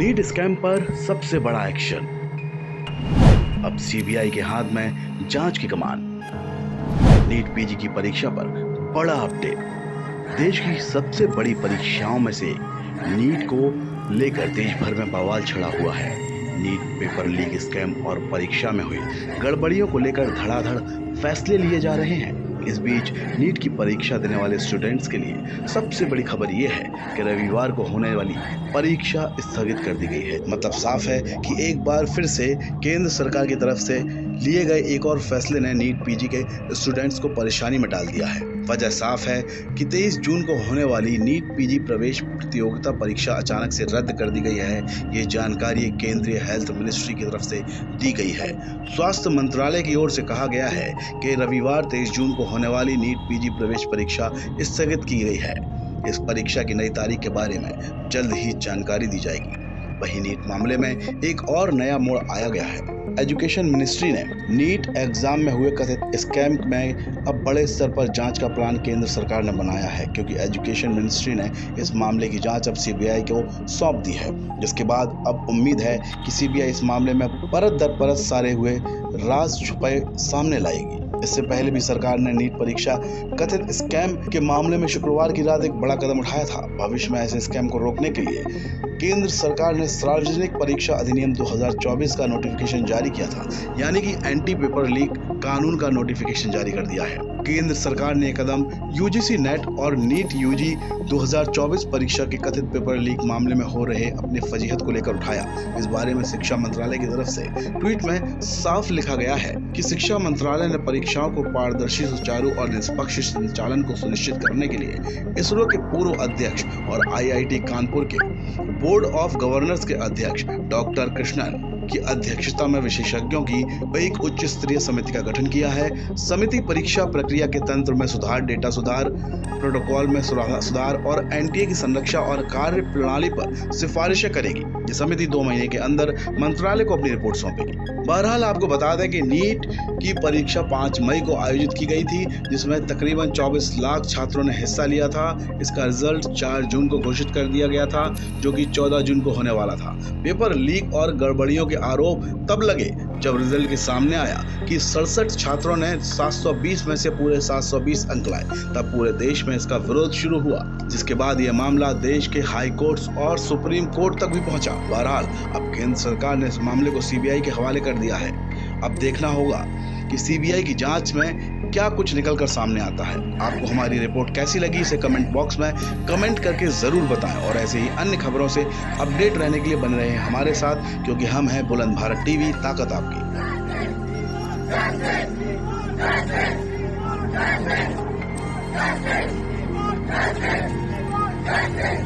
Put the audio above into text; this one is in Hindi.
नीट स्कैम पर सबसे बड़ा एक्शन। अब सीबीआई के हाथ में जांच की कमान। नीट पीजी की परीक्षा पर बड़ा अपडेट। देश की सबसे बड़ी परीक्षाओं में से एक नीट को लेकर देश भर में बवाल छिड़ा हुआ है। नीट पेपर लीक स्कैम और परीक्षा में हुई गड़बड़ियों को लेकर धड़ाधड़ फैसले लिए जा रहे हैं। इस बीच नीट की परीक्षा देने वाले स्टूडेंट्स के लिए सबसे बड़ी खबर यह है कि रविवार को होने वाली परीक्षा स्थगित कर दी गई है। मतलब साफ है कि एक बार फिर से केंद्र सरकार की तरफ से लिए गए एक और फैसले ने नीट पीजी के स्टूडेंट्स को परेशानी में डाल दिया है। वजह साफ है कि 23 जून को होने वाली नीट पीजी प्रवेश प्रतियोगिता परीक्षा अचानक से रद्द कर दी गई है। ये जानकारी केंद्रीय हेल्थ मिनिस्ट्री की तरफ से दी गई है। स्वास्थ्य मंत्रालय की ओर से कहा गया है कि रविवार 23 जून को होने वाली नीट पीजी प्रवेश परीक्षा स्थगित की गई है। इस परीक्षा की नई तारीख के बारे में जल्द ही जानकारी दी जाएगी। वहीं नीट मामले में एक और नया मोड़ आया गया है। एजुकेशन मिनिस्ट्री ने नीट एग्जाम में हुए कथित स्कैम में अब बड़े स्तर पर जांच का प्लान केंद्र सरकार ने बनाया है, क्योंकि एजुकेशन मिनिस्ट्री ने इस मामले की जांच अब सीबीआई को सौंप दी है। जिसके बाद अब उम्मीद है कि सीबीआई इस मामले में परत दर परत सारे हुए राज छुपाए सामने लाएगी। इससे पहले भी सरकार ने नीट परीक्षा कथित स्कैम के मामले में शुक्रवार की रात एक बड़ा कदम उठाया था। भविष्य में ऐसे स्कैम को रोकने के लिए केंद्र सरकार ने सार्वजनिक परीक्षा अधिनियम 2024 का नोटिफिकेशन जारी किया था, यानी कि एंटी पेपर लीक कानून का नोटिफिकेशन जारी कर दिया है। केंद्र सरकार ने कदम यूजीसी नेट और नीट यूजी 2024 परीक्षा के कथित पेपर लीक मामले में हो रहे अपनी फजीहत को लेकर उठाया। इस बारे में शिक्षा मंत्रालय की तरफ से ट्वीट में साफ लिखा गया है कि शिक्षा मंत्रालय ने परीक्षाओं को पारदर्शी, सुचारू और निष्पक्ष संचालन को सुनिश्चित करने के लिए इसरो के पूर्व अध्यक्ष और आईआईटी कानपुर के बोर्ड ऑफ गवर्नर्स के अध्यक्ष डॉक्टर कृष्णन की अध्यक्षता में विशेषज्ञों की एक उच्च स्तरीय समिति का गठन किया है। समिति परीक्षा प्रक्रिया के तंत्र में सुधार, डेटा सुधार, प्रोटोकॉल में सुधार और एनटीए की संरक्षा और कार्य प्रणाली पर सिफारिशें करेगी। ये समिति 2 महीने के अंदर मंत्रालय को अपनी रिपोर्ट सौंपेगी। बहरहाल आपको बता दें कि नीट की परीक्षा 5 मई को आयोजित की गई थी, जिसमें तकरीबन 24 लाख छात्रों ने हिस्सा लिया था। इसका रिजल्ट 4 जून को घोषित कर दिया गया था, जो कि 14 जून को होने वाला था। पेपर लीक और गड़बड़ियों के आरोप तब लगे जब रिजल्ट के सामने आया कि 67 छात्रों ने 720 में से पूरे 720 अंक लाए। तब पूरे देश में इसका विरोध शुरू हुआ, जिसके बाद यह मामला देश के हाई कोर्ट्स और सुप्रीम कोर्ट तक भी पहुंचा। बहरहाल अब केंद्र सरकार ने इस मामले को सीबीआई के हवाले कर दिया है। अब देखना होगा कि सीबीआई की जांच में क्या कुछ निकल कर सामने आता है। आपको हमारी रिपोर्ट कैसी लगी, इसे कमेंट बॉक्स में कमेंट करके जरूर बताएं और ऐसे ही अन्य खबरों से अपडेट रहने के लिए बने रहें हमारे साथ, क्योंकि हम हैं बुलंद भारत टीवी, ताकत आपकी।